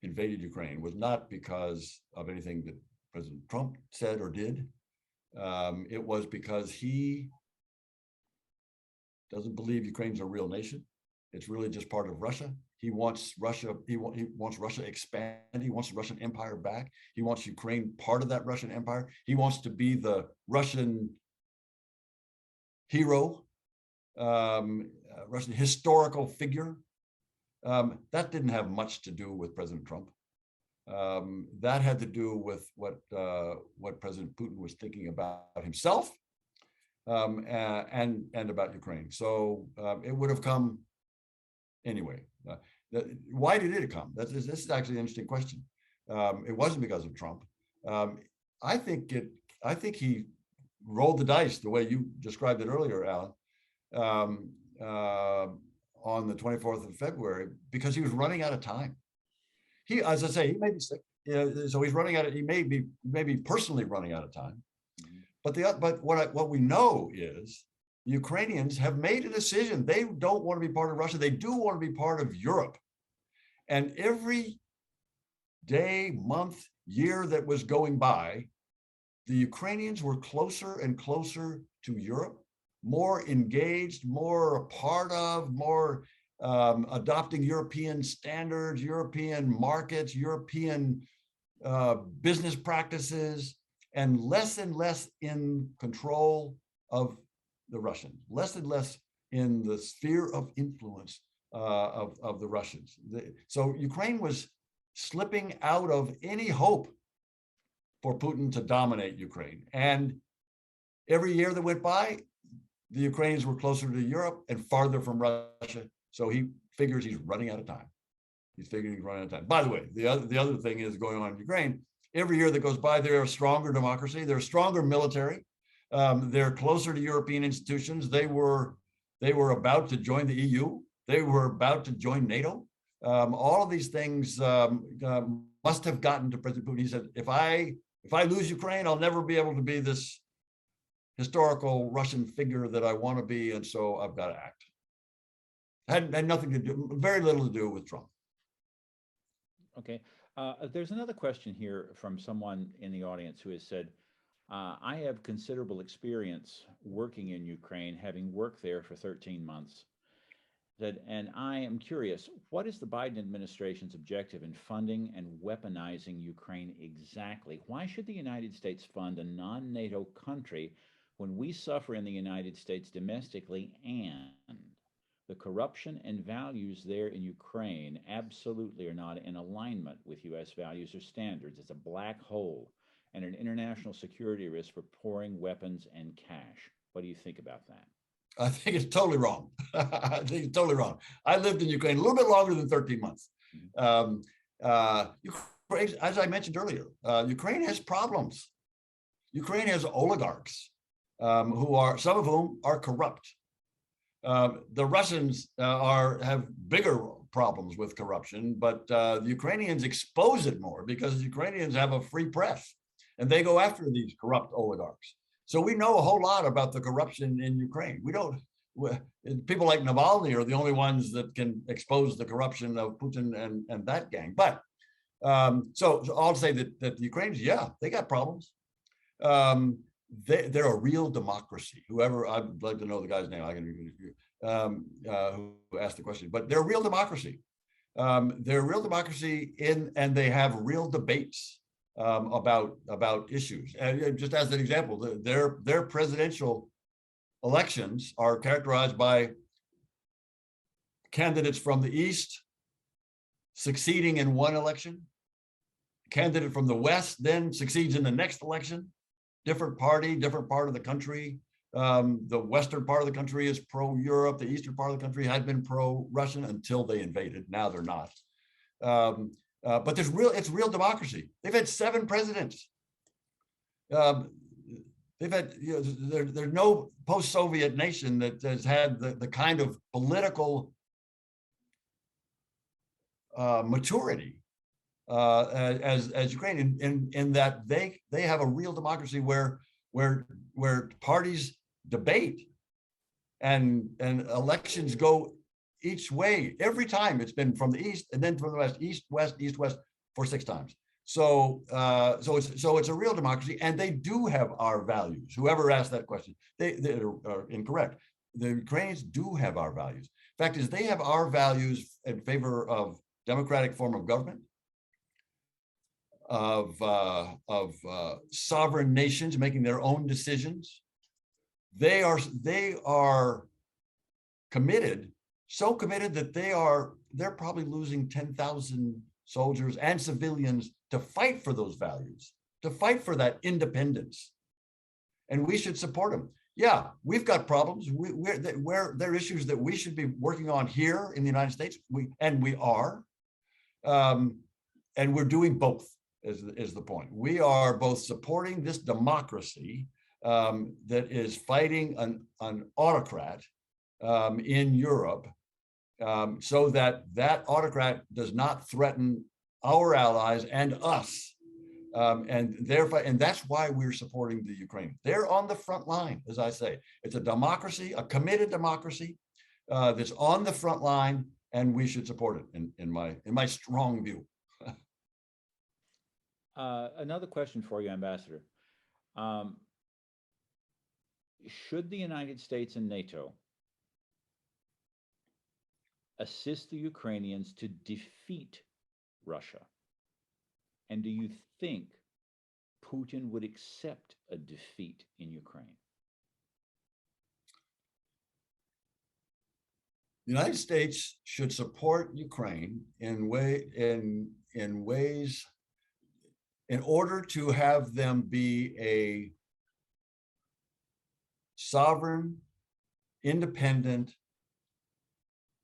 invaded Ukraine was not because of anything that President Trump said or did. It was because he doesn't believe Ukraine's a real nation. It's really just part of Russia. He wants Russia. He wants Russia expanded. He wants the Russian Empire back. He wants Ukraine part of that Russian Empire. He wants to be the Russian hero, Russian historical figure. That didn't have much to do with President Trump. That had to do with what President Putin was thinking about himself and about Ukraine. So it would have come anyway. Why did it come? This is actually an interesting question. It wasn't because of Trump. I think he rolled the dice the way you described it earlier, Alan, on the 24th of February, because he was running out of time. He, as I say, he may be sick, so he's running out of. He may be personally running out of time. But what we know is the Ukrainians have made a decision. They don't want to be part of Russia. They do want to be part of Europe. And every day, month, year that was going by, the Ukrainians were closer and closer to Europe, more engaged, more a part of, more adopting European standards, European markets, European business practices, and less in control of the Russians, less and less in the sphere of influence of the Russians. So Ukraine was slipping out of any hope for Putin to dominate Ukraine. And every year that went by, the Ukrainians were closer to Europe and farther from Russia. So he figures he's running out of time. He's figuring he's running out of time. By the way, the other thing is going on in Ukraine. Every year that goes by, they're a stronger democracy. They're a stronger military. They're closer to European institutions. They were about to join the EU. They were about to join NATO. All of these things must have gotten to President Putin. He said, if I lose Ukraine, I'll never be able to be this historical Russian figure that I want to be, and so I've got to act. Had nothing to do, very little to do with Trump. Okay. There's another question here from someone in the audience who has said, I have considerable experience working in Ukraine, having worked there for 13 months. And I am curious, what is the Biden administration's objective in funding and weaponizing Ukraine exactly? Why should the United States fund a non-NATO country when we suffer in the United States domestically, and the corruption and values there in Ukraine absolutely are not in alignment with U.S. values or standards? It's a black hole and an international security risk for pouring weapons and cash. What do you think about that? I think it's totally wrong. I think it's totally wrong. I lived in Ukraine a little bit longer than 13 months. Ukraine, as I mentioned earlier, Ukraine has problems. Ukraine has oligarchs who are, some of whom are corrupt. The Russians have bigger problems with corruption, but the Ukrainians expose it more because the Ukrainians have a free press. and they go after these corrupt oligarchs. So we know a whole lot about the corruption in Ukraine. We don't. People like Navalny are the only ones that can expose the corruption of Putin and that gang. But so I'll say that the Ukrainians, yeah, they got problems. They're a real democracy. Whoever, I'd like to know the guy's name. I can who asked the question, but they're a real democracy. They're a real democracy and they have real debates about issues. And just as an example, their presidential elections are characterized by candidates from the East succeeding in one election, candidate from the West then succeeds in the next election, different party, different part of the country. The Western part of the country is pro-Europe. The Eastern part of the country had been pro-Russian until they invaded. Now they're not. But it's real democracy. They've had 7 presidents. They've had, there's no post-Soviet nation that has had the kind of political maturity as Ukraine, in that they have a real democracy where parties debate and elections go each way. Every time it's been from the East and then from the West, East, West for 6 times. So it's a real democracy, and they do have our values. Whoever asked that question, they are incorrect. The Ukrainians do have our values. Fact is, they have our values in favor of democratic form of government, of sovereign nations making their own decisions. They are committed, so committed that they're probably losing 10,000 soldiers and civilians to fight for those values, to fight for that independence. And we should support them. Yeah, we've got problems. There are issues that we should be working on here in the United States. We are. And we're doing both, is the point. We are both supporting this democracy that is fighting an autocrat in Europe, so that autocrat does not threaten our allies and us. And that's why we're supporting the Ukraine. They're on the front line, as I say. It's a democracy, a committed democracy that's on the front line, and we should support it in my strong view. Another question for you, Ambassador. Should the United States and NATO assist the Ukrainians to defeat Russia? And do you think Putin would accept a defeat in Ukraine? The United States should support Ukraine in ways in order to have them be a sovereign, independent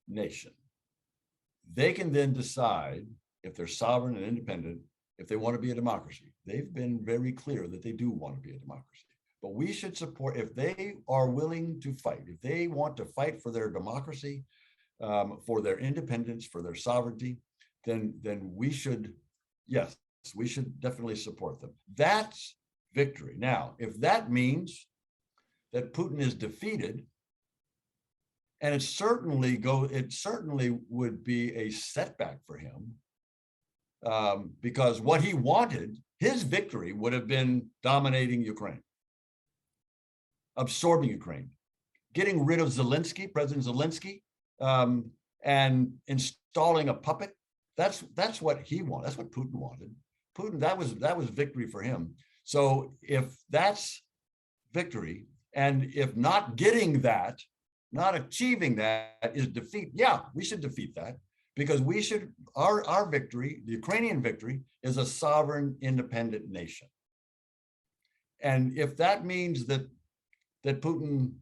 nation. They can then decide, if they're sovereign and independent, if they want to be a democracy. They've been very clear that they do want to be a democracy. But we should support, if they are willing to fight, if they want to fight for their democracy, for their independence, for their sovereignty, then we should, yes, we should definitely support them. That's victory. Now, if that means that Putin is defeated, and it certainly would be a setback for him, because what he wanted, his victory would have been dominating Ukraine, absorbing Ukraine, getting rid of Zelensky, President Zelensky, and installing a puppet. That's what he wanted. That's what Putin wanted. Putin, that was victory for him. So if that's victory, and if not getting that, not achieving that is defeat, yeah, we should defeat that, because we should, our victory, the Ukrainian victory, is a sovereign, independent nation. And if that means that Putin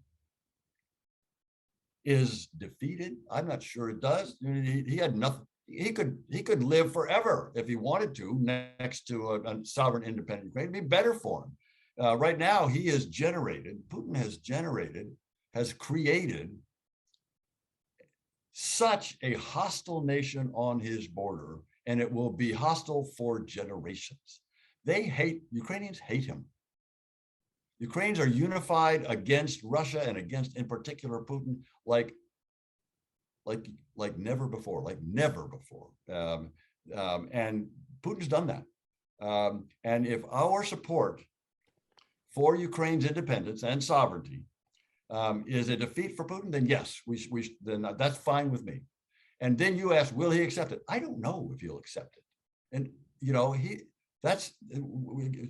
is defeated, I'm not sure it does. He had nothing. He could live forever if he wanted to next to a sovereign, independent Ukraine. It'd be better for him. Right now, Putin has created such a hostile nation on his border, and it will be hostile for generations. Ukrainians hate him. Ukrainians are unified against Russia and against, in particular, Putin, like never before, and Putin's done that. And if our support for Ukraine's independence and sovereignty is a defeat for Putin, then yes, then that's fine with me. And then you ask, will he accept it? I don't know if he'll accept it. And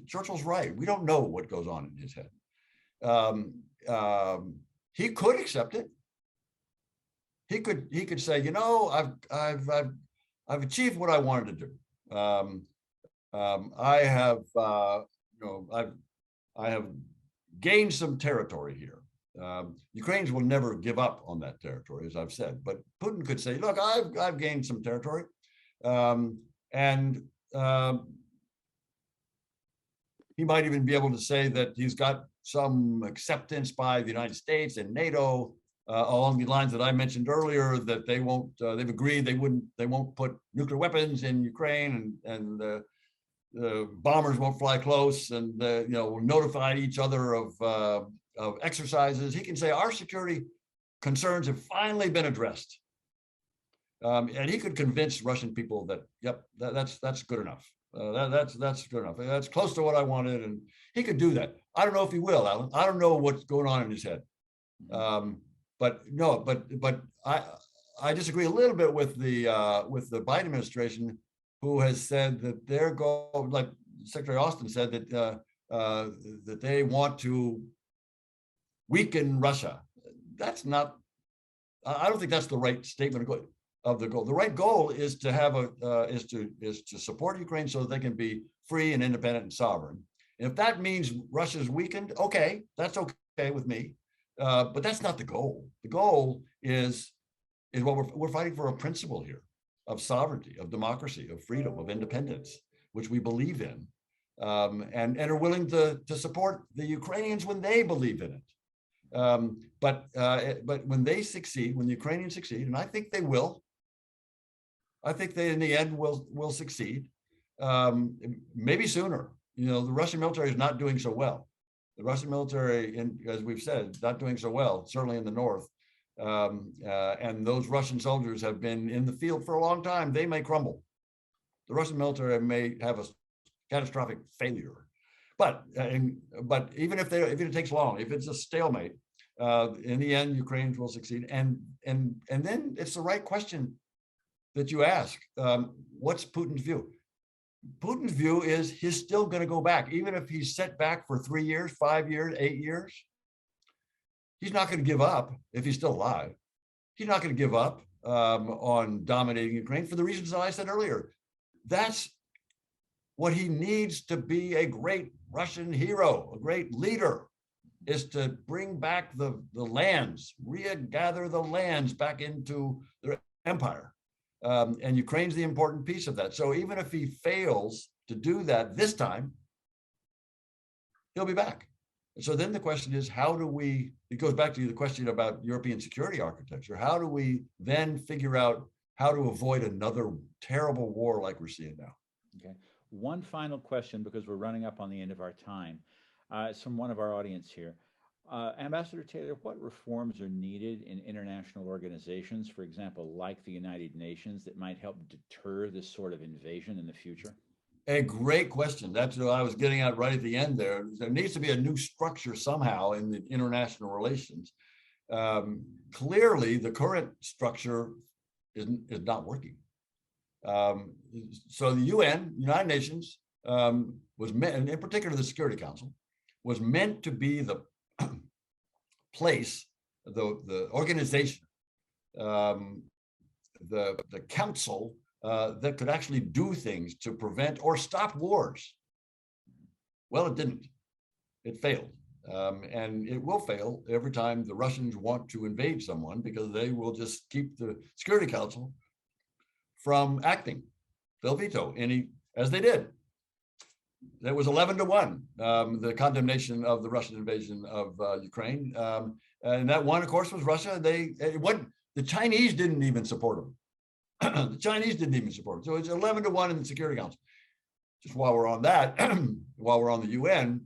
Churchill's right. We don't know what goes on in his head. He could accept it. He could say, I've achieved what I wanted to do. I have gained some territory here. Ukrainians will never give up on that territory, as I've said. But Putin could say, look, I've gained some territory, and he might even be able to say that he's got some acceptance by the United States and NATO along the lines that I mentioned earlier, that they won't. They've agreed they won't put nuclear weapons in Ukraine, and the bombers won't fly close, and will notify each other of exercises. He can say our security concerns have finally been addressed, and he could convince Russian people that that's good enough. That's good enough. That's close to what I wanted, and he could do that. I don't know if he will, Alan. I don't know what's going on in his head. But I disagree a little bit with the Biden administration, who has said that their goal, like Secretary Austin said, that they want to weaken Russia. That's not. I don't think that's the right statement of the goal. The right goal is to have is to support Ukraine so that they can be free and independent and sovereign. And if that means Russia's weakened, okay, that's okay with me. But that's not the goal. The goal is what we're fighting for, a principle here of sovereignty, of democracy, of freedom, of independence, which we believe in, and are willing to support the Ukrainians when they believe in it. But when they succeed, when the Ukrainians succeed, and I think they will, I think they in the end will succeed. Maybe sooner. The Russian military is not doing so well. The Russian military, as we've said, is not doing so well, certainly in the north. And those Russian soldiers have been in the field for a long time. They may crumble. The Russian military may have a catastrophic failure. But even if it takes long, if it's a stalemate, in the end, Ukrainians will succeed. And then it's the right question that you ask. What's Putin's view? Putin's view is he's still going to go back, even if he's set back for 3 years, 5 years, 8 years. He's not going to give up if he's still alive. He's not going to give up on dominating Ukraine for the reasons that I said earlier. That's what he needs to be a great Russian hero, a great leader, is to bring back the lands, regather the lands back into their empire. And Ukraine's the important piece of that. So even if he fails to do that this time, he'll be back. So then the question is, it goes back to the question about European security architecture. How do we then figure out how to avoid another terrible war like we're seeing now? Okay. One final question, because we're running up on the end of our time. It's from one of our audience here. Ambassador Taylor, what reforms are needed in international organizations, for example, like the United Nations, that might help deter this sort of invasion in the future? A great question. That's what I was getting at right at the end there. There needs to be a new structure somehow in the international relations. Clearly, the current structure is not working. So the UN, United Nations, was meant, and in particular the Security Council, was meant to be the place, the organization, the council that could actually do things to prevent or stop wars. Well, it didn't. It failed. And it will fail every time the Russians want to invade someone, because they will just keep the Security Council from acting. They'll veto any, as they did. There was 11-1, the condemnation of the Russian invasion of Ukraine. And that one, of course, was Russia. The Chinese didn't even support them. The Chinese didn't even support them. So it's 11-1 in the Security Council. just while we're on that, while we're on the UN,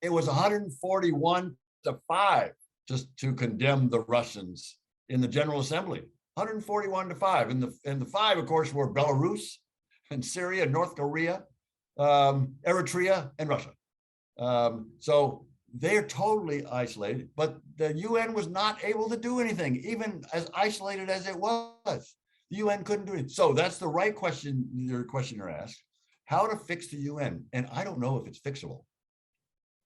it was 141-5 just to condemn the Russians in the General Assembly. 141-5, and the 5, of course, were Belarus and Syria, North Korea, Eritrea, and Russia. So they're totally isolated, but the UN was not able to do anything, even as isolated as it was. The UN couldn't do it. So that's the right question, your questioner asked, how to fix the UN. And I don't know if it's fixable.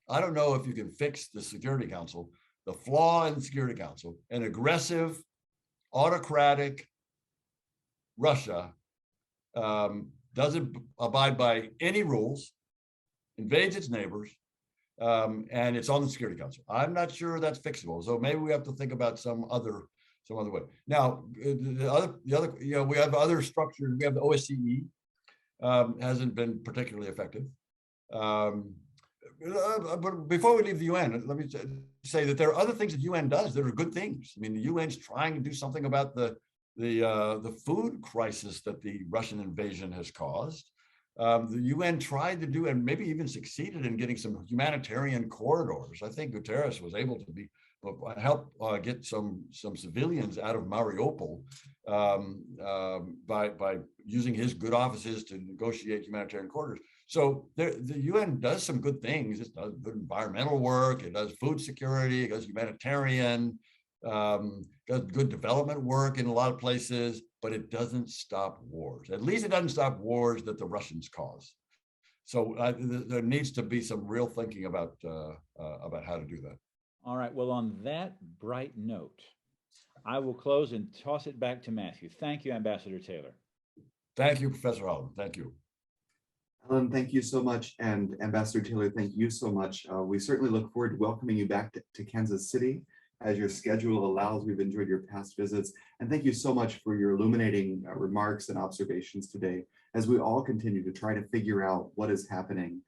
I don't know if you can fix the Security Council. The flaw in the Security Council, an aggressive, autocratic Russia doesn't abide by any rules, invades its neighbors, and it's on the Security Council. I'm not sure that's fixable. So maybe we have to think about some other way. Now, the other, we have other structures. We have the OSCE, hasn't been particularly effective. But before we leave the UN, let me say that there are other things that the UN does that are good things. I mean, the UN's trying to do something about the food crisis that the Russian invasion has caused. The UN tried to do, and maybe even succeeded in getting some humanitarian corridors. I think Guterres was able to help get some civilians out of Mariupol by using his good offices to negotiate humanitarian corridors. So the UN does some good things. It does good environmental work. It does food security. It does humanitarian. Does good development work in a lot of places, but it doesn't stop wars. At least it doesn't stop wars that the Russians cause. So there needs to be some real thinking about how to do that. All right. Well, on that bright note, I will close and toss it back to Matthew. Thank you, Ambassador Taylor. Thank you, Professor Holland. Thank you. Alan, thank you so much. And Ambassador Taylor, thank you so much. We certainly look forward to welcoming you back to Kansas City as your schedule allows. We've enjoyed your past visits. And thank you so much for your illuminating remarks and observations today as we all continue to try to figure out what is happening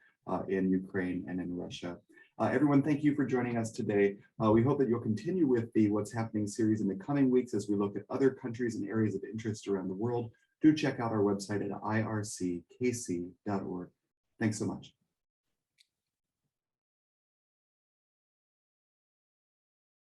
in Ukraine and in Russia. Everyone, thank you for joining us today. We hope that you'll continue with the What's Happening series in the coming weeks as we look at other countries and areas of interest around the world. Do check out our website at irckc.org. Thanks so much.